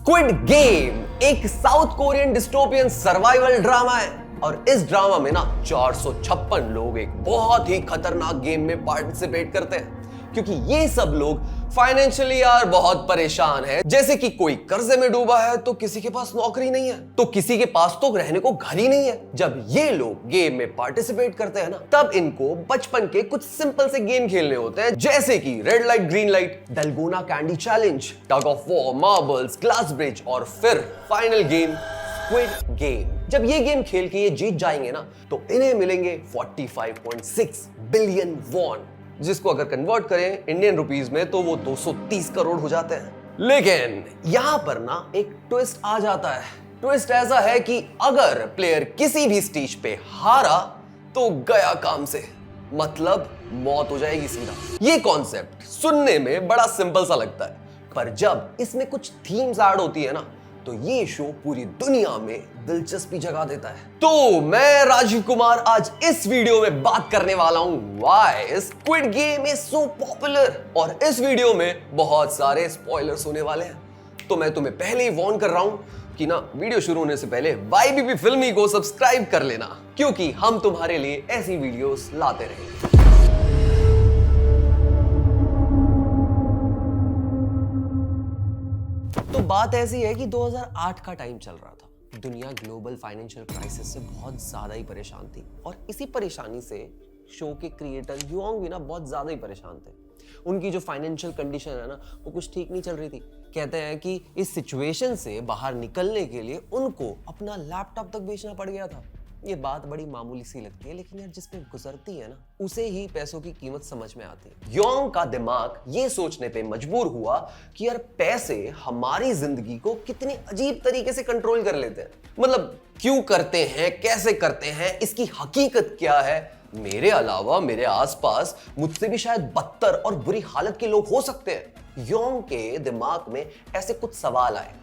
Squid game एक south Korean dystopian survival drama है और इस ड्रामा में ना 456 लोग एक बहुत ही खतरनाक गेम में पार्टिसिपेट करते हैं क्योंकि ये सब लोग फाइनेंशियली यार बहुत परेशान है। जैसे कि कोई कर्जे में डूबा है तो किसी के पास नौकरी नहीं है तो किसी के पास तो रहने को घर ही नहीं है। जब ये लोग गेम में पार्टिसिपेट करते हैं ना तब इनको बचपन के कुछ सिंपल से गेम खेलने होते हैं जैसे कि red light green light, dalgona candy challenge, tug of war, marbles, glass bridge और फिर फाइनल गेम स्क्विड गेम। जब ये गेम खेल के ये जीत जाएंगे ना तो इन्हें मिलेंगे 45.6 बिलियन वॉन, जिसको अगर कन्वर्ट करें इंडियन रुपीस में तो वो 230 करोड़ हो जाते हैं। लेकिन यहां पर ना एक ट्विस्ट आ जाता है। ट्विस्ट ऐसा है कि अगर प्लेयर किसी भी स्टेज पे हारा तो गया काम से, मतलब मौत हो जाएगी सीधा। ये कॉन्सेप्ट सुनने में बड़ा सिंपल सा लगता है पर जब इसमें कुछ थीम्स ऐड होती है ना तो ये शो पूरी दुनिया में दिलचस्पी जगा देता है। तो मैं राजीव कुमार आज इस वीडियो में बात करने वाला हूं why squid game is so popular और इस वीडियो में बहुत सारे स्पॉयलर्स होने वाले हैं। तो मैं तुम्हें पहले ही वार्न कर रहा हूं कि ना वीडियो शुरू होने से पहले YBP फिल्मी को सब्सक्राइब कर लेना क्योंकि हम तुम्हारे लिए ऐसी वीडियोस लाते रहेंगे। तो बात ऐसी है कि 2008 का टाइम चल रहा था। दुनिया ग्लोबल फाइनेंशियल क्राइसिस से बहुत ज्यादा ही परेशान थी और इसी परेशानी से शो के क्रिएटर युआंग भी ना बहुत ज्यादा ही परेशान थे। उनकी जो फाइनेंशियल कंडीशन है ना वो कुछ ठीक नहीं चल रही थी। कहते हैं कि इस सिचुएशन से बाहर निकलने के लिए उनको अपना लैपटॉप तक बेचना पड़ गया था। ये बात बड़ी मामूली सी लगती है लेकिन यार जिसपे गुजरती है ना उसे ही पैसों की कीमत समझ में आती है। योंग का दिमाग ये सोचने पे मजबूर हुआ कि यार पैसे हमारी जिंदगी को कितनी अजीब तरीके से कंट्रोल कर लेते हैं। मतलब क्यों करते हैं, कैसे करते हैं, इसकी हकीकत क्या है। मेरे अलावा मेरे आसपास मुझसे भी शायद बदतर और बुरी हालत के लोग हो सकते हैं। योंग के दिमाग में ऐसे कुछ सवाल आए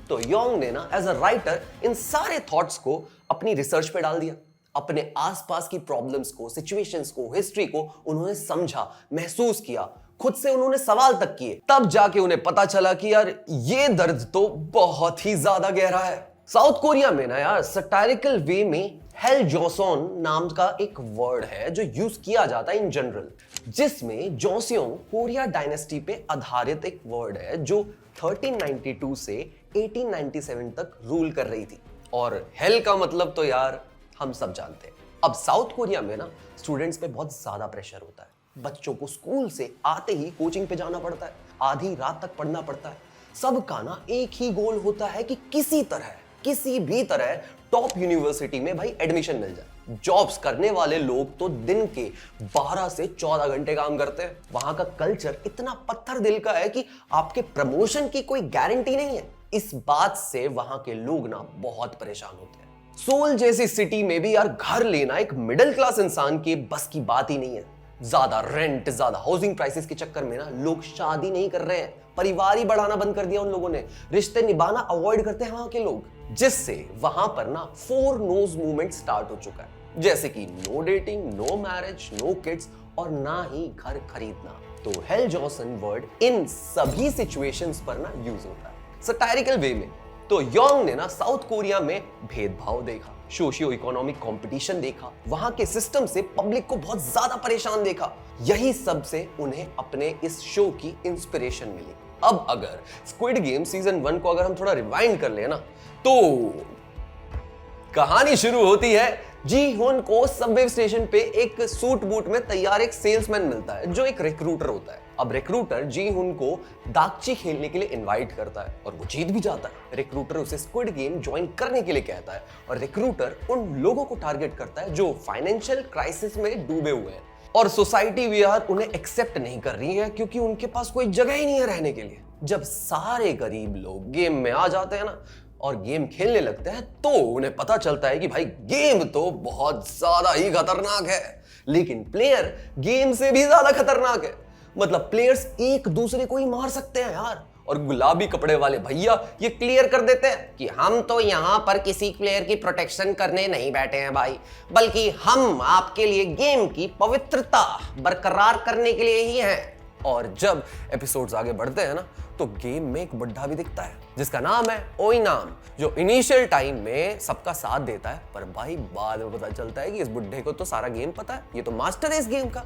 तो योंग ने ना एज अ राइटर इन सारे थॉट्स को अपनी रिसर्च पे डाल दिया। अपने आसपास की प्रॉब्लम्स को, सिचुएशंस को, हिस्ट्री को उन्होंने समझा, महसूस किया, खुद से उन्होंने सवाल तक किए। तब जाके उन्हें पता चला कि यार ये दर्द तो बहुत ही ज्यादा गहरा है। साउथ कोरिया में ना यार सटायरिकल वे में हेल जोसोन नाम का एक वर्ड है जो यूज किया जाता है इन जनरल, जिसमें जोसियोंग कोरिया डायनेस्टी पे आधारित एक वर्ड है जो 1392 से 1897 तक रूल कर रही थी। और हेल का मतलब तो यार हम सब जानते हैं। अब साउथ कोरिया में ना स्टूडेंट्स पे बहुत ज्यादा प्रेशर होता है। बच्चों को स्कूल से आते ही कोचिंग पे जाना पड़ता है, आधी रात तक पढ़ना पड़ता है। सबका ना एक ही गोल होता है कि किसी तरह, किसी भी तरह टॉप यूनिवर्सिटी में भाई एडमिशन मिल जाए। जॉब्स करने वाले लोग तो दिन के 12 से 14 घंटे काम करते हैं। वहां का कल्चर इतना पत्थर दिल का है कि आपके प्रमोशन की कोई गारंटी नहीं है। इस बात से वहां के लोग ना बहुत परेशान होते हैं। सोल जैसी सिटी में भी यार घर लेना एक मिडिल क्लास इंसान के बस की बात ही नहीं है। ज्यादा रेंट, ज्यादा हाउसिंग प्राइसेस के चक्कर में ना लोग शादी नहीं कर रहे हैं, परिवार ही बढ़ाना बंद कर दिया उन लोगों ने, रिश्ते निभाना अवॉइड करते हैं वहां के लोग, जिससे वहां पर ना 4 नोज मूवमेंट स्टार्ट हो चुका है। जैसे कि no dating, no marriage, no kids और ना ही घर खरीदना। तो हेल जोसन वर्ड इन सभी सिचुएशंस पर ना यूज होता है सटायरिकल वे में। तो योंग ने ना साउथ कोरिया में भेदभाव देखा, सोशियो इकोनॉमिक कंपटीशन देखा, वहां के सिस्टम से पब्लिक को बहुत ज्यादा परेशान देखा। यही सब से उन्हें अपने इस शो की इंस्पिरेशन मिली। अब अगर स्क्विड गेम सीजन 1 को अगर हम थोड़ा रिवाइंड कर ले ना तो कहानी शुरू होती है जी हुन को सबवे स्टेशन पे एक सूट बूट में तैयार एक सेल्समैन मिलता है जो एक रिक्रूटर होता है। अब रिक्रूटर जी हुन को दागची खेलने के लिए इनवाइट करता है और वो जीत भी जाता है। रिक्रूटर उसे स्क्विड गेम ज्वाइन करने के लिए कहता है और रिक्रूटर उन लोगों को टारगेट करता है जो फाइनेंशियल क्राइसिस में डूबे हुए हैं और सोसाइटी भी यार उन्हें एक्सेप्ट नहीं कर रही है क्योंकि उनके पास कोई जगह ही नहीं है रहने के लिए। जब सारे गरीब लोग गेम में आ जाते हैं ना और गेम खेलने लगते हैं तो उन्हें पता चलता है कि भाई गेम तो बहुत ज्यादा ही खतरनाक है, लेकिन प्लेयर गेम से भी ज्यादा खतरनाक है। मतलब प्लेयर्स एक दूसरे को ही मार सकते हैं यार। और गुलाबी कपड़े वाले भैया ये क्लियर कर देते हैं कि हम तो यहाँ पर किसी प्लेयर की प्रोटेक्शन करने नहीं बैठे हैं भाई, बल्कि हम आपके लिए गेम की पवित्रता बरकरार करने के लिए ही हैं। और जब एपिसोड्स आगे बढ़ते हैं ना तो गेम में एक बुड्ढा भी दिखता है जिसका नाम है ओइनाम, जो इनिशियल टाइम में सबका साथ देता है, पर भाई बाद में पता चलता है कि इस बुड्ढे को तो सारा गेम पता है, ये तो मास्टर है इस गेम का।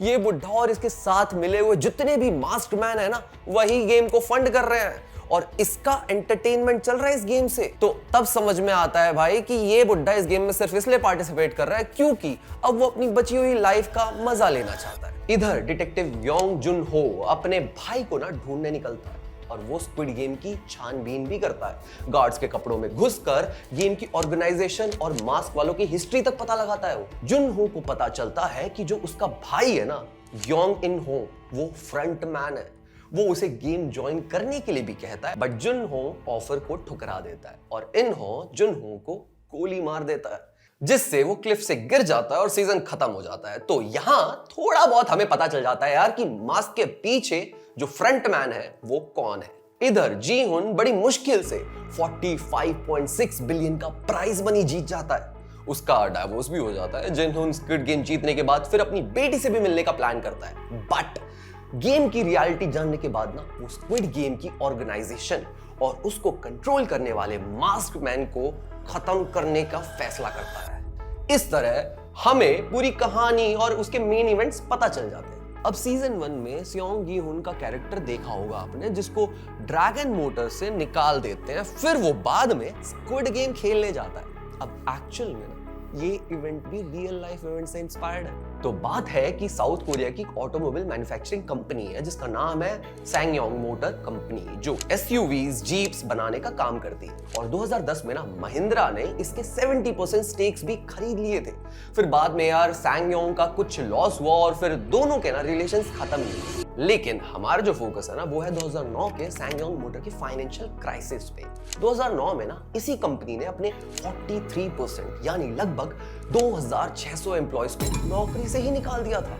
ये बुड्ढा और इसके साथ मिले हुए जितने भी मास्टरमैन है ना वही गेम को फंड कर रहे हैं और इसका एंटरटेनमेंट चल रहा है इस गेम से। तो तब समझ में आता है भाई कि ये बुड्ढा इस गेम में सिर्फ इसलिए पार्टिसिपेट कर रहा है क्योंकि अब वो अपनी बची हुई लाइफ का मजा लेना चाहता है। इधर डिटेक्टिव योंग जुन हो अपने भाई को ना ढूंढने निकलता है और वो स्क्विड गेम की छानबीन भी करता है। गार्ड्स के कपड़ों में घुसकर गेम की ऑर्गेनाइजेशन और मास्क वालों की हिस्ट्री तक पता लगाता है। जुन हो को पता चलता है कि जो उसका भाई है ना योंग इन हो वो फ्रंट मैन है। वो उसे गेम ज्वाइन करने के लिए भी कहता है, बट जुन हो ऑफर को ठुकरा देता है और इन हो जुन हो को गोली मार देता है, जिससे वो क्लिफ से गिर जाता है और सीजन खत्म हो जाता है। तो यहां थोड़ा बहुत हमें पता चल जाता है यार कि मास्क के पीछे जो फ्रंट मैन है वो कौन है। इधर जी हुन बड़ी मुश्किल से 45.6 बिलियन का प्राइज मनी जीत जाता है। उसका डाइवोर्स भी हो जाता है। जिन हुन स्क्विड गेम जीतने के बाद फिर अपनी बेटी से भी मिलने का प्लान करता है, बट गेम की रियलिटी जानने के बाद ना वो स्क्विड गेम की ऑर्गेनाइजेशन और उसको कंट्रोल करने वाले मास्क मैन को खत्म करने का फैसला करता है। इस तरह हमें पूरी कहानी और उसके मेन इवेंट्स पता चल जाते हैं। अब सीजन 1 में सियोंग गी हुन का कैरेक्टर देखा होगा आपने, जिसको ड्रैगन मोटर से निकाल देते हैं, फिर वो बाद में स्क्विड गेम खेलने जाता है। अब एक्चुअल में ये इवेंट भी रियल लाइफ इवेंट से इंस्पायर्ड है। तो बात है कि साउथ कोरिया की ऑटोमोबाइल मैन्युफैक्चरिंग कंपनी है जिसका नाम है सैंगयोंग मोटर कंपनी, जो एसयूवीज जीप्स बनाने का काम करती है। और 2010 में ना महिंद्रा ने इसके 70% स्टेक्स भी खरीद लिए थे। फिर बाद में यार सैंगयोंग का कुछ लॉस हुआ और फिर दोनों के ना रिलेशंस खत्म हुए। लेकिन हमारा जो फोकस है ना वो है 2009 के सैंगयोंग मोटर की फाइनेंशियल क्राइसिस पे। 2009 में ना इसी कंपनी ने अपने 43% यानी लगभग 2600 एम्प्लॉयज को नौकरी से ही निकाल दिया था।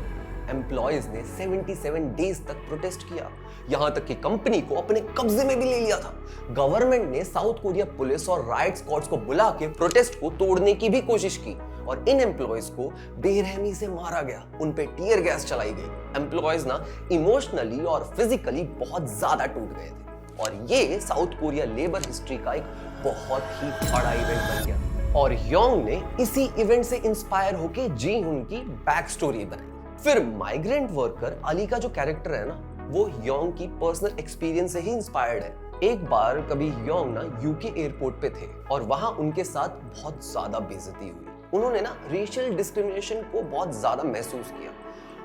एम्प्लॉयज ने 77 डेज तक प्रोटेस्ट किया, यहां तक कि कंपनी को अपने कब्जे में भी ले लिया था। गवर्नमेंट ने साउथ कोरिया पुलिस और राइट स्क्वाड्स को बुला के प्रोटेस्ट को तोड़ने की भी कोशिश की और इन एम्प्लॉयज को बेरहमी से मारा गया, उन पे टीयर गैस चलाई गई। एम्प्लॉयज ना इमोशनली और फिजिकली बहुत ज्यादा टूट गए थे और ये साउथ कोरिया लेबर हिस्ट्री का एक बहुत ही बड़ा इवेंट बन गया। और योंग ने इसी इवेंट से इंस्पायर होकर जी हुन की बैक स्टोरी बनाई। फिर माइग्रेंट वर्कर अली का जो कैरेक्टर है ना वो योंग की पर्सनल एक्सपीरियंस से ही इंस्पायर्ड है। एक बार कभी योंग ना यूके एयरपोर्ट पे थे और वहां उनके साथ बहुत ज्यादा बेइज्जती हुई। उन्होंने ना रेशियल डिस्क्रिमिनेशन को बहुत ज्यादा महसूस किया।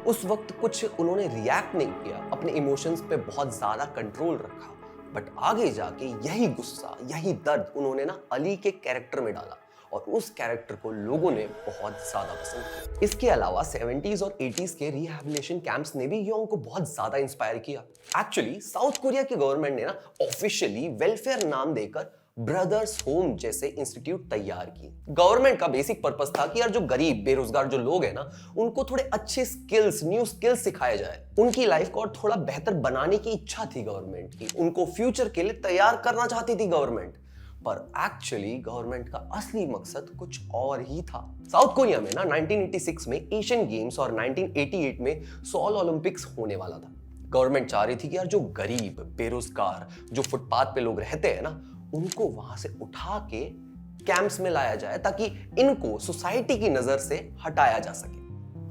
उस वक्त कुछ उन्होंने रिएक्ट नहीं किया, अपने इमोशंस पे बहुत ज्यादा कंट्रोल रखा, बट आगे जाके यही गुस्सा यही दर्द उन्होंने ना अली के कैरेक्टर में डाला और उस कैरेक्टर को लोगों ने बहुत ज्यादा पसंद किया। इसके अलावा 70s और 80s के रिहैबिलिटेशन कैंप्स ने भी योंग को बहुत ज्यादा इंस्पायर किया। एक्चुअली साउथ कोरिया की गवर्नमेंट ने ना ऑफिशियली वेलफेयर नाम देकर ब्रदर्स होम जैसे इंस्टीट्यूट तैयार की। गवर्नमेंट का बेसिक पर्पस था कि यार जो गरीब बेरोजगार जो लोग हैं ना उनको थोड़े अच्छे स्किल्स न्यू स्किल्स सिखाए जाए। उनकी लाइफ को और थोड़ा बेहतर बनाने की इच्छा थी गवर्नमेंट की, उनको फ्यूचर के लिए तैयार करना चाहती थी गवर्नमेंट। पर एक्चुअली गवर्नमेंट का असली मकसद कुछ और ही था। साउथ कोरिया में ना 1986 में एशियन गेम्स और 1988 में सोल ओलंपिक्स होने वाला था। गवर्नमेंट चाह रही थी कि यार जो गरीब बेरोजगार जो फुटपाथ पे लोग रहते हैं ना उनको वहां से उठा के कैंप्स में लाया जाए ताकि इनको सोसाइटी की नजर से हटाया जा सके।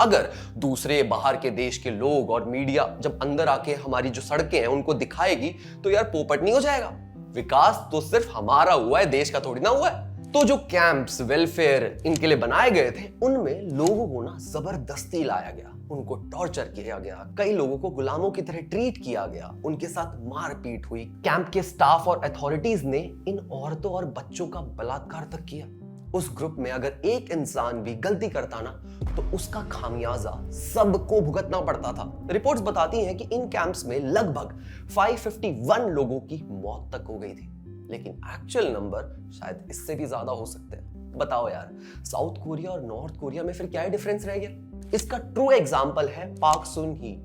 अगर दूसरे बाहर के देश के लोग और मीडिया जब अंदर आके हमारी जो सड़कें हैं उनको दिखाएगी तो यार पोपट नहीं हो जाएगा। विकास तो सिर्फ हमारा हुआ है, देश का थोड़ी ना हुआ है। तो जो कैंप्स वेलफेयर इनके लिए बनाए गए थे उनमें लोगों को ना जबरदस्ती लाया गया, उनको टॉर्चर किया गया, कई लोगों को गुलामों की तरह ट्रीट किया गया, उनके साथ मारपीट हुई। कैंप के स्टाफ और अथॉरिटीज ने इन औरतों और बच्चों का बलात्कार तक किया। उस ग्रुप में अगर एक इंसान भी गलती करता ना तो उसका खामियाजा सबको भुगतना पड़ता था। रिपोर्ट्स बताती हैं कि इन कैंप्स में लगभग 551 लोगों की मौत तक हो गई थी, लेकिन एक्चुअल नंबर शायद इससे भी ज्यादा हो सकते हैं। बताओ यार साउथ कोरिया और नॉर्थ कोरिया में फिर क्या डिफरेंस रह गया? इसका ट्रू एग्जाम्पल है पाक सुन ही,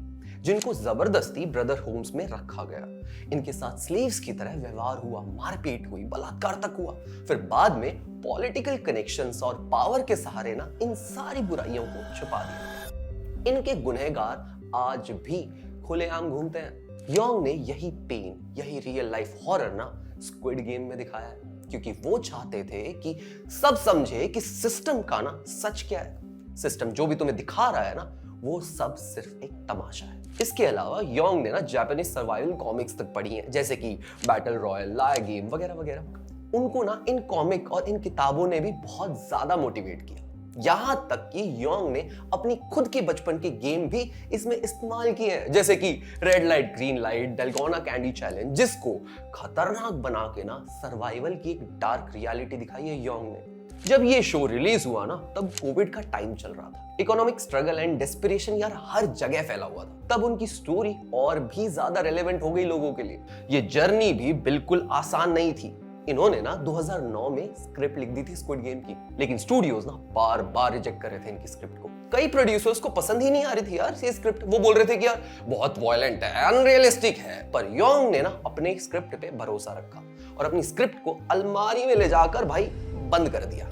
जिनको जबरदस्ती ब्रदर होम्स में रखा गया। इनके साथ स्लेव्स की तरह व्यवहार हुआ, मारपीट हुई, बलात्कार तक हुआ। फिर बाद में पॉलिटिकल कनेक्शंस और पावर के सहारे ना इन सारी बुराइयों को छुपा दिया। इनके गुनहगार आज भी खुलेआम घूमते हैं। योंग ने यही पेन, यही रियल लाइफ हॉरर ना स्क्विड गेम में दिखाया है, क्योंकि वो चाहते थे कि सब समझे कि सिस्टम का ना सच क्या है। सिस्टम जो भी तुम्हें दिखा रहा है ना, वो सब सिर्फ एक तमाशा है। इसके अलावा योंग ने ना जापानीज सर्वाइवल कॉमिक्स तक पढ़ी हैं, जैसे कि बैटल रॉयल, लाया गेम वगैरह वगैरह। उनको ना इन कॉमिक और इन किताबों ने भी बहुत ज्यादा मोटिवेट किया, यहां तक कि योंग ने अपनी खुद के बचपन के गेम भी इसमें इस्तेमाल किए हैं, जैसे कि red light green light, dalgona candy challenge, जिसको खतरनाक बना के ना सर्वाइवल की एक डार्क रियलिटी दिखाई है योंग ने। जब ये शो रिलीज हुआ ना, तब कोविड का टाइम चल रहा था। इकोनॉमिक स्ट्रगल एंड डेस्पिरेशन यार हर जगह फैला हुआ था। तब उनकी स्टोरी और भी ज्यादा रेलेवेंट हो गई लोगों के लिए। ये जर्नी भी बिल्कुल आसान नहीं थी। इन्होंने ना 2009 में स्क्रिप्ट लिख दी थी स्क्विड गेम की, लेकिन स्टूडियोज ना बार बार रिजेक्ट कर रहे थे इनकी स्क्रिप्ट को। कई प्रोड्यूसर्स को पसंद ही नहीं आ रही थी यार ये स्क्रिप्ट। वो बोल रहे थे कि यार बहुत वायलेंट है, अनरियलिस्टिक है। पर योंग ने ना अपने स्क्रिप्ट पे भरोसा रखा और अपनी स्क्रिप्ट को अलमारी में ले जाकर भाई बंद कर दिया।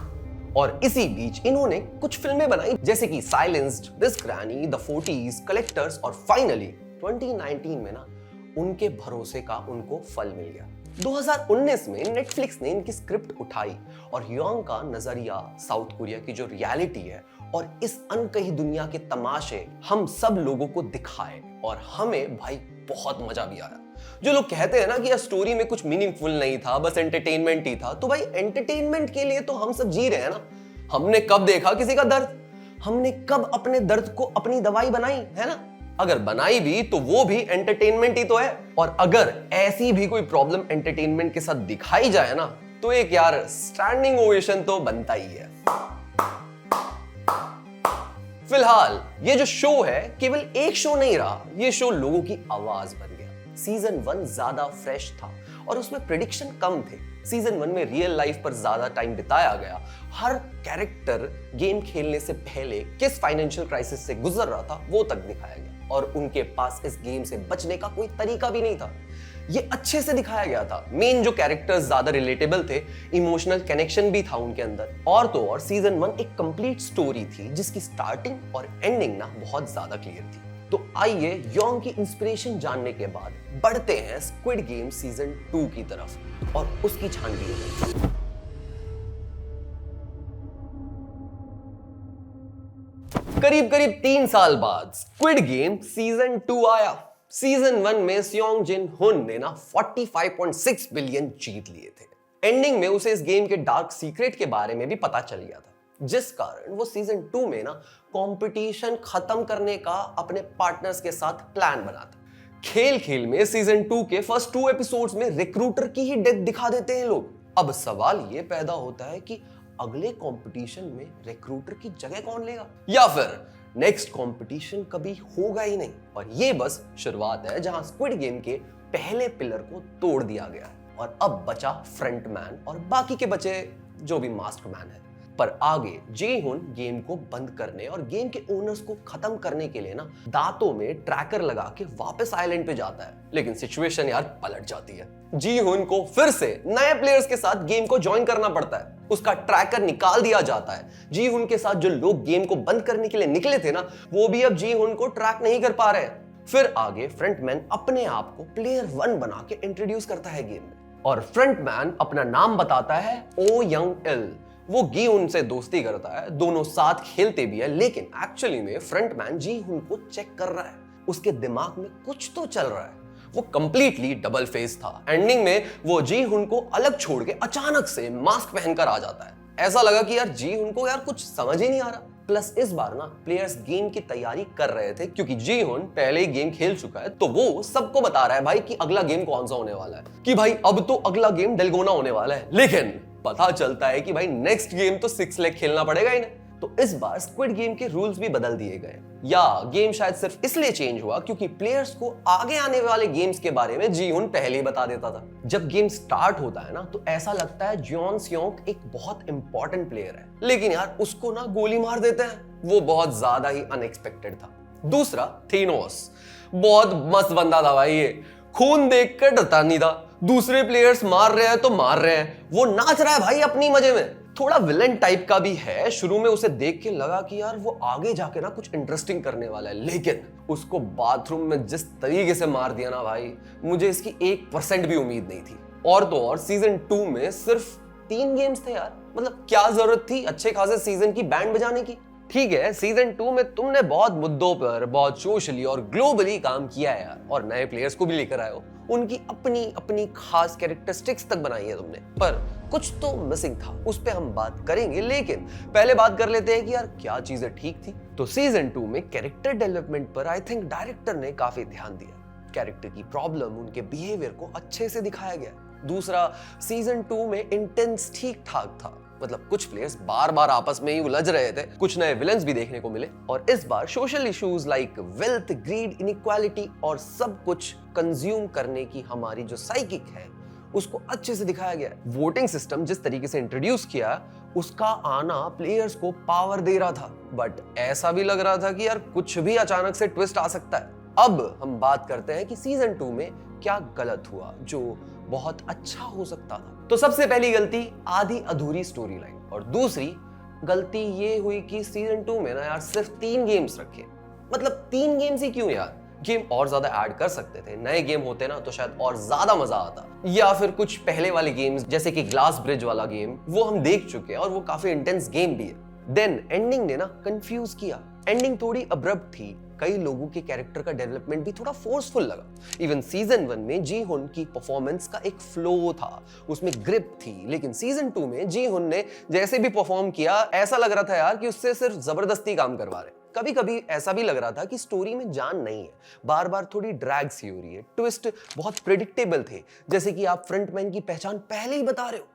और इसी बीच इन्होंने कुछ फिल्में बनाई, जैसे कि silenced, this granny, the 40s, collectors, और फाइनली 2019 में ना उनके भरोसे का उनको फल मिल गया। 2019 में नेटफ्लिक्स ने इनकी स्क्रिप्ट उठाई और योंग का नजरिया साउथ कोरिया की जो रियलिटी है और इस अनकही दुनिया के तमाशे हम सब लोगों को दिखाए, और हमें भाई बहुत मजा भी आया। जो लोग कहते हैं ना कि स्टोरी में कुछ मीनिंगफुल नहीं था, बस एंटरटेनमेंट ही था, तो भाई एंटरटेनमेंट के लिए तो हम सब जी रहे हैं ना। हमने कब देखा किसी का दर्द? हमने कब अपने दर्द को अपनी दवाई बनाई है ना? अगर बनाई भी तो वो भी एंटरटेनमेंट ही तो है। और अगर ऐसी भी कोई प्रॉब्लम एंटरटेनमेंट के साथ दिखाई जाए ना, तो एक यार स्टैंडिंग ओवेशन तो बनता ही है। फिलहाल ये जो शो है केवल एक शो नहीं रहा, ये शो लोगों की आवाज बन गया। सीजन 1 ज्यादा फ्रेश था और उसमें प्रेडिक्शन कम थे। सीजन 1 में रियल लाइफ पर ज्यादा टाइम बिताया गया। हर कैरेक्टर गेम खेलने से पहले किस फाइनेंशियल क्राइसिस से गुजर रहा था वो तक दिखाया गया, और उनके पास इस गेम से बचने का कोई तरीका भी नहीं था। ये अच्छे से दिखाया गया था। मेन जो कैरेक्टर्स ज्यादा रिलेटेबल थे, इमोशनल कनेक्शन भी था उनके अंदर। और तो और सीजन 1 एक कंप्लीट स्टोरी थी जिसकी स्टार्टिंग और एंडिंग ना बहुत ज्यादा क्लियर थी। तो आइए योंग की इंस्पिरेशन जानने के बाद बढ़ते हैं स्क्विड गेम सीजन 2 की तरफ और उसकी छानबीन में। करीब करीब 3 साल बाद स्क्विड गेम सीजन 2 आया। सीजन 1 में स्योंग जिन हुन ने ना 45.6 बिलियन जीत लिए थे। एंडिंग में उसे इस गेम के डार्क सीक्रेट के बारे में भी पता चल गया था, जिस कारण वो सीजन 2 में ना कंपटीशन खत्म करने का अपने पार्टनर्स के साथ प्लान बनाता। खेल खेल में सीजन 2 के फर्स्ट 2 एपिसोड्स में रिक्रूटर की ही डेथ दिखा देते हैं लोग। अब सवाल ये पैदा होता है कि अगले कंपटीशन में रिक्रूटर की जगह कौन लेगा, या फिर नेक्स्ट कंपटीशन कभी होगा ही नहीं। और ये बस शुरुआत है, जहां स्क्विड गेम के पहले पिलर को तोड़ दिया गया है और अब बचा फ्रंटमैन और बाकी के बचे जो भी मास्टरमैन है। पर आगे जे हुन गेम को बंद करने और गेम के ओनर्स को खत्म करने के लिए ना दांतों में ट्रैकर लगा के वापस आइलैंड पे जाता है, लेकिन सिचुएशन यार पलट जाती है। जी हुन को फिर से नए प्लेयर्स के साथ गेम को ज्वाइन करना पड़ता है। उसका ट्रैकर निकाल दिया जाता है। जी हुन के साथ जो लोग गेम को बंद करने के लिए निकले थे ना, वो भी अब जी हुन को ट्रैक नहीं कर पा रहे हैं। फिर आगे फ्रंटमैन अपने आप को प्लेयर 1 बना के इंट्रोड्यूस करता है गेम में, और फ्रंटमैन अपना नाम बताता है ओ यंग एल। वो गी हुन से दोस्ती करता है, दोनों साथ खेलते भी है, लेकिन एक्चुअली में फ्रंटमैन जी हुन को चेक कर रहा है। उसके दिमाग में कुछ तो चल रहा है। वो कंप्लीटली डबल फेस था। एंडिंग में वो जी हुन को अलग छोड़ के अचानक से मास्क पहनकर आ जाता है। ऐसा लगा कि यार जी हुन को यार कुछ समझ ही नहीं आ रहा। प्लस इस बार ना प्लेयर्स गेम की तैयारी कर रहे थे, क्योंकि जी हुन पहले ही गेम खेल चुका है, तो वो सबको बता रहा है भाई कि अगला गेम कौन सा होने वाला है, कि भाई अब तो अगला गेम डेल्गोना होने वाला है। लेकिन पता चलता है कि भाई नेक्स्ट गेम तो 6 लेग खेलना पड़ेगा ही नहीं। तो इस बार स्क्विड गेम के रूल्स भी बदल दिए गए, या गेम शायद सिर्फ इसलिए चेंज हुआ क्योंकि प्लेयर्स को आगे आने वाले गेम्स के बारे में जी हुन पहले ही बता देता था। जब गेम स्टार्ट होता है ना, तो ऐसा लगता है जॉन स्योंग एक बहुत इंपॉर्टेंट प्लेयर है, लेकिन यार उसको ना गोली मार देते हैं। वो बहुत ज्यादा ही अनएक्सपेक्टेड था। दूसरा थेनोस, बहुत मस्त बंदा था भाई। ये खून देखकर डरता नहीं था। दूसरे प्लेयर्स मार रहे हैं तो मार रहे हैं, वो नाच रहा है भाई अपनी मजे में। थोड़ा विलन टाइप का भी है। शुरू में उसे देख के लगा कि यार वो आगे जाके ना कुछ इंटरेस्टिंग करने वाला है, लेकिन उसको बाथरूम में जिस तरीके से मार दिया ना भाई, मुझे इसकी 1% भी उम्मीद नहीं थी। और तो और सीजन 2 में सिर्फ 3 गेम्स थे यार, मतलब क्या जरूरत थी अच्छे खासे सीजन की बैंड बजाने की। ठीक है, सीजन 2 में तुमने बहुत मुद्दों पर बहुत सोशली और ग्लोबली काम किया है यार, और नए प्लेयर्स को भी लेकर आए हो, उनकी अपनी अपनी खास कैरेक्टरिस्टिक्स तक बनाई है तुमने, पर कुछ तो मिसिंग था, उस पे हम बात करेंगे। लेकिन पहले बात कर लेते हैं कि यार क्या चीजें ठीक थी। तो सीजन 2 में कैरेक्टर डेवलपमेंट पर आई थिंक डायरेक्टर ने काफी ध्यान दिया। कैरेक्टर की प्रॉब्लम, उनके बिहेवियर को अच्छे से दिखाया गया। दूसरा, सीजन 2 में इंटेंस ठीक ठाक था, मतलब कुछ प्लेयर्स बार बार आपस में ही उलझ रहे थे, कुछ नए विलन्स भी देखने को मिले, और इस बार social issues like wealth, greed, inequality और सब कुछ कंज्यूम करने की हमारी जो साइकिक है उसको अच्छे से दिखाया गया। वोटिंग सिस्टम जिस तरीके से इंट्रोड्यूस किया, उसका आना प्लेयर्स को पावर दे रहा था, बट ऐसा भी लग रहा था कि यार कुछ भी अचानक से ट्विस्ट आ सकता है। अब हम बात करते हैं कि सीजन 2 में क्या गलत हुआ जो बहुत अच्छा हो सकता था। तो सबसे पहली गलती, आधी अधूरी स्टोरी लाइन, और दूसरी गलती ये हुई कि सीजन 2 में ना यार सिर्फ 3 गेम्स रखे। मतलब 3 गेम्स ही क्यों यार, गेम और ज्यादा ऐड कर सकते थे। नए गेम होते ना तो शायद और ज्यादा मजा आता, या फिर कुछ पहले वाले गेम्स जैसे कि ग्लास ब्रिज वाला गेम, वो हम देख चुके हैं और वो काफी इंटेंस गेम भी है। देन एंडिंग ने ना कंफ्यूज किया। एंडिंग थोड़ी अब्रप्ट थी, कई लोगों के कैरेक्टर का डेवलपमेंट भी थोड़ा फोर्सफुल लगा। इवन सीजन 1 में जी हुन की परफॉर्मेंस का एक फ्लो था, उसमें ग्रिप थी, लेकिन सीजन 2 में जी हुन ने जैसे भी परफॉर्म किया, ऐसा लग रहा था यार कि उससे सिर्फ जबरदस्ती काम करवा रहे। कभी कभी ऐसा भी लग रहा था कि स्टोरी में जान नहीं है, बार बार थोड़ी ड्रैग सी हो रही है। ट्विस्ट बहुत प्रेडिक्टेबल थे, जैसे कि आप फ्रंटमैन की पहचान पहले ही बता रहे हो,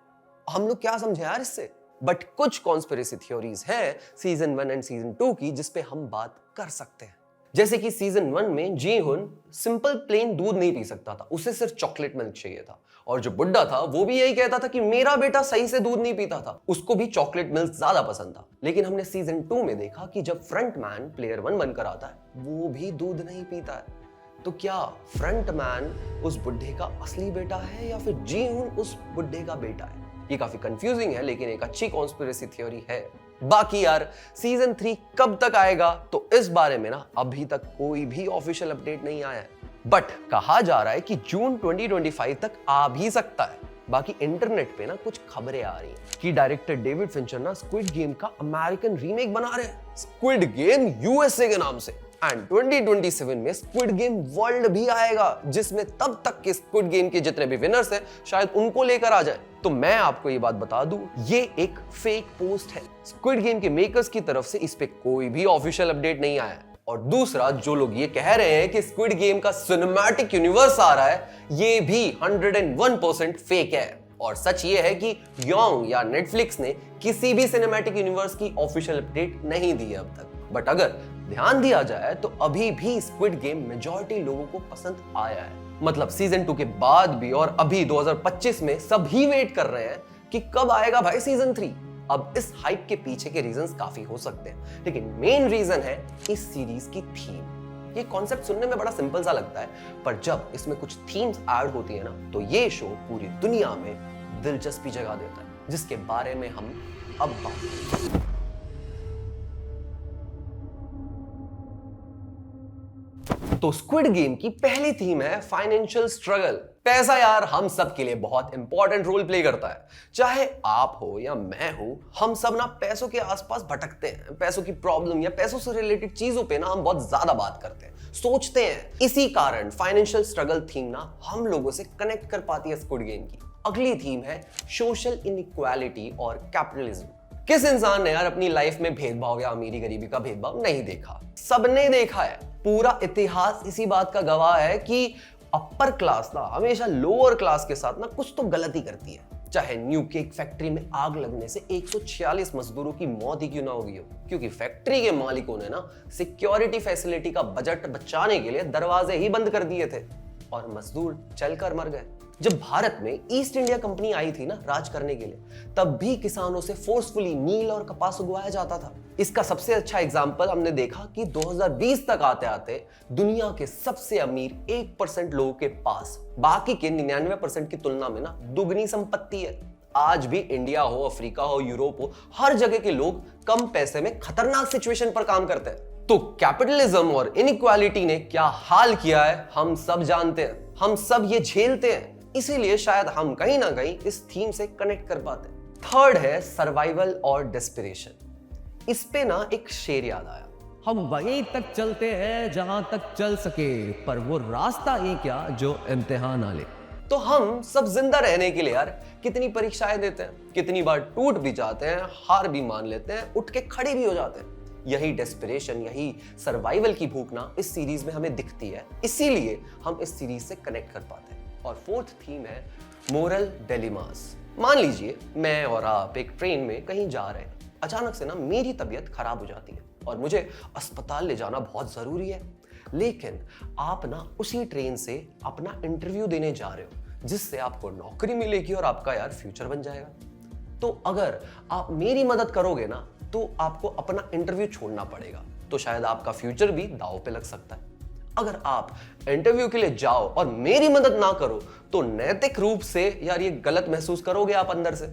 हम लोग क्या समझे यार इससे। बट कुछ कॉन्स्पिरेसी थ्योरीज है सीजन 1 एंड सीजन 2 की जिसपे हम बात कर सकते हैं। जैसे कि सीजन 1 में जी हुन सिंपल प्लेन दूध नहीं पी सकता था, उसे सिर्फ चॉकलेट मिल्क चाहिए था, और जो बुड्ढा था वो भी यही कहता था कि मेरा बेटा सही से दूध नहीं पीता था, उसको भी चॉकलेट मिल्क ज्यादा पसंद था। लेकिन हमने सीजन 2 में देखा कि जब फ्रंटमैन प्लेयर 1 बनकर आता है, वो भी दूध नहीं पीता है। तो क्या फ्रंटमैन उस बुड्ढे का असली बेटा है या फिर जी हुन उस बुड्ढे का बेटा है? ये काफी कंफ्यूजिंग है, लेकिन एक अच्छी कॉन्स्पिरेसी थ्योरी है। बाकी यार सीजन 3 कब तक आएगा, तो इस बारे में ना अभी तक कोई भी ऑफिशियल अपडेट नहीं आया है, बट कहा जा रहा है कि जून 2025 तक आ भी सकता है। बाकी इंटरनेट पे ना कुछ खबरें आ रही हैं कि डायरेक्टर डेविड फिंचर ना स्क्विड गेम का अमेरिकन रीमेक बना रहे हैं, स्क्विड गेम यूएसए के नाम से। एंड 2027 में स्क्विड गेम वर्ल्ड भी आएगा, जिसमें तब तक के स्क्विड गेम के जितने भी विनर्स हैं शायद उनको लेकर आ जाए। तो मैं आपको ये बात बता दूं, ये एक फेक पोस्ट है। स्क्विड गेम के मेकर्स की तरफ से इस पे कोई भी ऑफिशियल अपडेट नहीं आया है। और दूसरा, जो लोग ये कह रहे हैं कि स्क्विड गेम का सिनेमैटिक यूनिवर्स आ रहा है, ये भी 101% फेक है। और सच ये है कि योंग या नेटफ्लिक्स ने किसी भी सिनेमैटिक यूनिवर्स की ऑफिशियल अपडेट नहीं दी है अब तक। बट अगर ध्यान दिया जाए तो अभी भी स्क्विड गेम मेजॉरिटी लोगों को पसंद आया है। मतलब सीजन 2 के बाद भी और अभी 2025 में सभी वेट कर रहे हैं कि कब आएगा भाई सीजन 3। अब इस हाइप के पीछे के रीजंस काफी हो सकते हैं, लेकिन मेन रीजन है इस सीरीज की थीम। ये कॉन्सेप्ट सुनने में बड़ा सिंपल सा लगता है, पर जब इसमें कुछ थीम्स ऐड होती है ना, तो ये शो पूरी दुनिया में दिलचस्पी जगा देता है, जिसके बारे में हम अब बात करेंगे। तो स्क्विड गेम की पहली थीम है फाइनेंशियल स्ट्रगल। पैसा यार हम सब के लिए बहुत इंपॉर्टेंट रोल प्ले करता है, चाहे आप हो या मैं हूं, हम सब ना पैसों के आसपास भटकते हैं। पैसों की प्रॉब्लम या पैसों से रिलेटेड चीजों पे ना हम बहुत ज्यादा बात करते हैं, सोचते हैं। इसी कारण फाइनेंशियल स्ट्रगल थीम ना हम लोगों से कनेक्ट कर पाती है स्क्विड गेम की। अगली थीम है सोशल इनइक्वालिटी और कैपिटलिज्म। किस इंसान ने यार अपनी लाइफ में भेदभाव या अमीरी गरीबी का भेदभाव नहीं देखा? सबने देखा है। पूरा इतिहास इसी बात का गवाह है कि अपर क्लास ना हमेशा लोअर क्लास के साथ ना कुछ तो गलती करती है। चाहे न्यू केक फैक्ट्री में आग लगने से 146 मजदूरों की मौत ही क्यों ना होगी हो, क्योंकि फैक्ट्री के मालिकों ने ना सिक्योरिटी फैसिलिटी का बजट बचाने के लिए दरवाजे ही बंद कर दिए थे और मजदूर चलकर मर गए। जब भारत में ईस्ट इंडिया कंपनी आई थी ना राज करने के लिए, तब भी किसानों से फोर्सफुली नील और कपास उगवाया जाता था। इसका सबसे अच्छा एग्जाम्पल हमने देखा कि 2020 तक आते आते दुनिया के सबसे अमीर 1% लोगों के पास बाकी के 99% की तुलना में ना दुगनी संपत्ति है। आज भी इंडिया हो, अफ्रीका हो, यूरोप हो, हर जगह के लोग कम पैसे में खतरनाक सिचुएशन पर काम करते हैं। तो कैपिटलिज्म और इनइक्वालिटी ने क्या हाल किया है हम सब जानते हैं, हम सब ये झेलते हैं। इसीलिए शायद हम कहीं ना कहीं इस थीम से कनेक्ट कर पाते हैं। थर्ड है सर्वाइवल और डेस्पिरेशन। इस पे ना एक शेर याद आया, हम वहीं तक चलते हैं जहां तक चल सके, पर वो रास्ता ही क्या जो इम्तिहान आ ले। तो हम सब जिंदा रहने के लिए यार कितनी परीक्षाएं देते हैं, कितनी बार टूट भी जाते हैं, हार भी मान लेते हैं, उठ के खड़े भी हो जाते हैं। यही डेस्पिरेशन, यही सर्वाइवल की भूख ना इस सीरीज में हमें दिखती है, इसीलिए हम इस सीरीज से कनेक्ट कर पाते हैं। और फोर्थ थीम है मोरल डिलेमास। मान लीजिए मैं और आप एक ट्रेन में कहीं जा रहे हैं, अचानक से ना मेरी तबीयत खराब हो जाती है और मुझे अस्पताल ले जाना बहुत जरूरी है, लेकिन आप ना उसी ट्रेन से अपना इंटरव्यू देने जा रहे हो जिससे आपको नौकरी मिलेगी और आपका यार फ्यूचर बन जाएगा। तो अगर आप मेरी मदद करोगे ना तो आपको अपना इंटरव्यू छोड़ना पड़ेगा, तो शायद आपका फ्यूचर भी दांव पे लग सकता है। अगर आप इंटरव्यू के लिए जाओ और मेरी मदद ना करो तो नैतिक रूप से यार ये गलत महसूस करोगे आप अंदर से।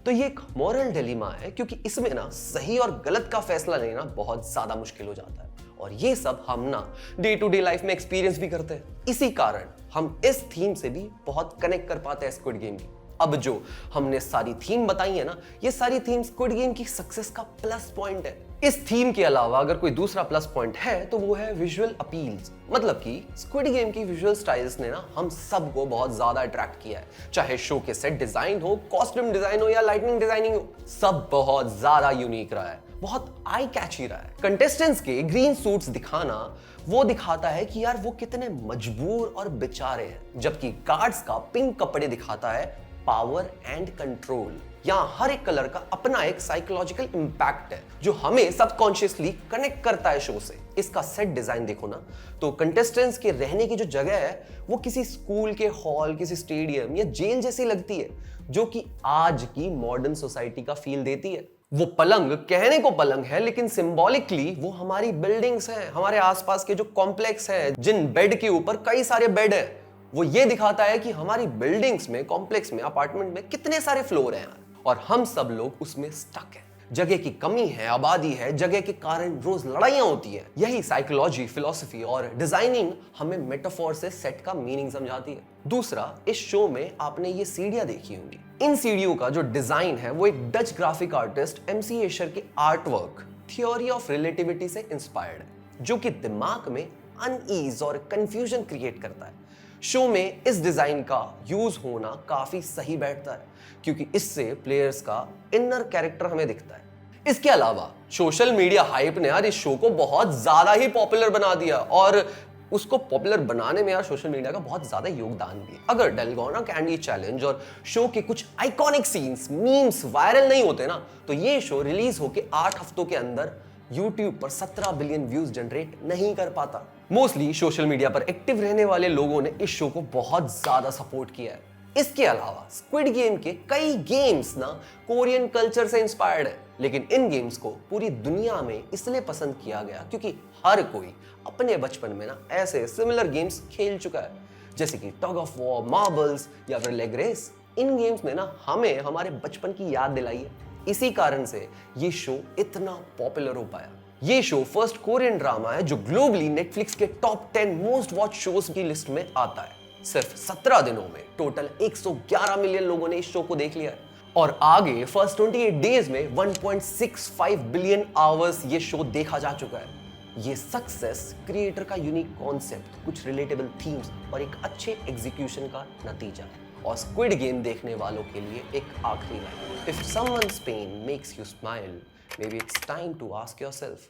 तो ये एक मॉरल डिलेमा है, क्योंकि इसमें ना सही और गलत का फैसला लेना बहुत ज्यादा मुश्किल हो जाता है, और ये सब हम ना डे टू डे लाइफ में एक्सपीरियंस भी करते हैं। इसी कारण हम इस थीम से भी बहुत कनेक्ट कर पाते हैं स्क्विड गेम की। अब जो हमने सारी थीम बताई है ना, ये सारी थीम स्क्विड गेम की सक्सेस का प्लस पॉइंट है। इस थीम के अलावा अगर कोई दूसरा प्लस पॉइंट है तो वो है विजुअल अपील्स। मतलब कि स्क्विड गेम की विजुअल स्टाइल्स ने ना हम सबको बहुत ज्यादा अट्रैक्ट किया है, चाहे शो के सेट डिजाइन हो, कॉस्ट्यूम डिजाइन हो या लाइटनिंग डिजाइनिंग हो, सब बहुत ज्यादा यूनिक रहा है, बहुत आई कैची रहा है। कंटेस्टेंट्स के ग्रीन सूट्स दिखाना वो दिखाता है कि यार वो कितने मजबूर और बेचारे हैं, जबकि गार्ड्स का पिंक कपड़े दिखाता है पावर एंड कंट्रोल। यहाँ हर एक कलर का अपना एक साइकोलॉजिकल इंपैक्ट है जो हमें सबकॉन्शियसली कनेक्ट करता है शो से। इसका सेट डिजाइन देखो ना, तो कंटेस्टेंट्स के रहने की जो जगह है वो किसी स्कूल के हॉल, किसी स्टेडियम या जेल जैसी लगती है, जो कि आज की मॉडर्न सोसाइटी का फील देती है। वो पलंग कहने को पलंग है, लेकिन सिंबॉलिकली वो हमारी बिल्डिंग्स हैं, हमारे आसपास के जो कॉम्प्लेक्स हैं, जिन बेड के ऊपर कई सारे बेड हैं, वो ये दिखाता है कि हमारी बिल्डिंग्स में, कॉम्प्लेक्स में, अपार्टमेंट में कितने सारे फ्लोर हैं यार, और हम सब लोग उसमें स्टक हैं। जगह की कमी है, आबादी है, जगह के कारण रोज लड़ाइयां होती हैं। यही साइकोलॉजी, फिलॉसफी और डिजाइनिंग हमें मेटाफोर से सेट का मीनिंग समझाती है। दूसरा, इस शो में आपने ये सीढ़ियां देखी होंगी। इन सीढ़ियों का जो डिजाइन है वो एक Dutch graphic artist MC Escher के art work theory of relativity से इंस्पायर्ड है, जो कि दिमाग में अनईज और कंफ्यूजन क्रिएट करता है। शो में इस डिजाइन का यूज होना काफी सही बैठता है, क्योंकि इससे प्लेयर्स का इनर कैरेक्टर हमें दिखता है। इसके अलावा सोशल मीडिया हाइप ने यार इस शो को बहुत ज्यादा ही पॉपुलर बना दिया, और उसको पॉपुलर बनाने में यार सोशल मीडिया का बहुत ज्यादा योगदान भी है। अगर डलगोना कैंडी चैलेंज और शो के कुछ आइकॉनिक सीन्स, मीम्स वायरल नहीं होते ना, तो ये शो रिलीज होके 8 हफ्तों के अंदर YouTube पर 17 बिलियन व्यूज जनरेट नहीं कर पाता। मोस्टली सोशल मीडिया पर एक्टिव रहने वाले लोगों ने इस शो को बहुत ज्यादा सपोर्ट किया है। इसके अलावा स्क्विड गेम के कई गेम्स ना कोरियन कल्चर से इंस्पायर्ड है, लेकिन इन गेम्स को पूरी दुनिया में इसलिए पसंद किया गया क्योंकि हर कोई अपने बचपन में ना ऐसे सिमिलर गेम्स खेल चुका है, जैसे कि टग ऑफ वॉर, मार्बल्स या फिर लेग रेस। इन गेम्स ने ना हमें हमारे बचपन की याद दिलाई है। इसी कारण से ये शो इतना पॉपुलर हो पाया। ये शो फर्स्ट कोरियन ड्रामा है जो ग्लोबली नेटफ्लिक्स के टॉप 10 मोस्ट वॉच शोज की लिस्ट में आता है। सिर्फ 17 दिनों में टोटल 111 मिलियन लोगों ने इस शो को देख लिया है, और आगे फर्स्ट 28 डेज में 1.65 बिलियन आवर्स ये शो देखा जा चुका है। ये सक्सेस क्रिएटर का यूनिक कॉन्सेप्ट, कुछ रिलेटेबल थीम्स और एक अच्छे एग्जीक्यूशन का नतीजा है। और स्क्विड गेम देखने वालों के लिए एक आखिरी line, if someone's pain makes you smile, maybe it's time to ask yourself,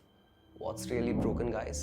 what's really broken, guys?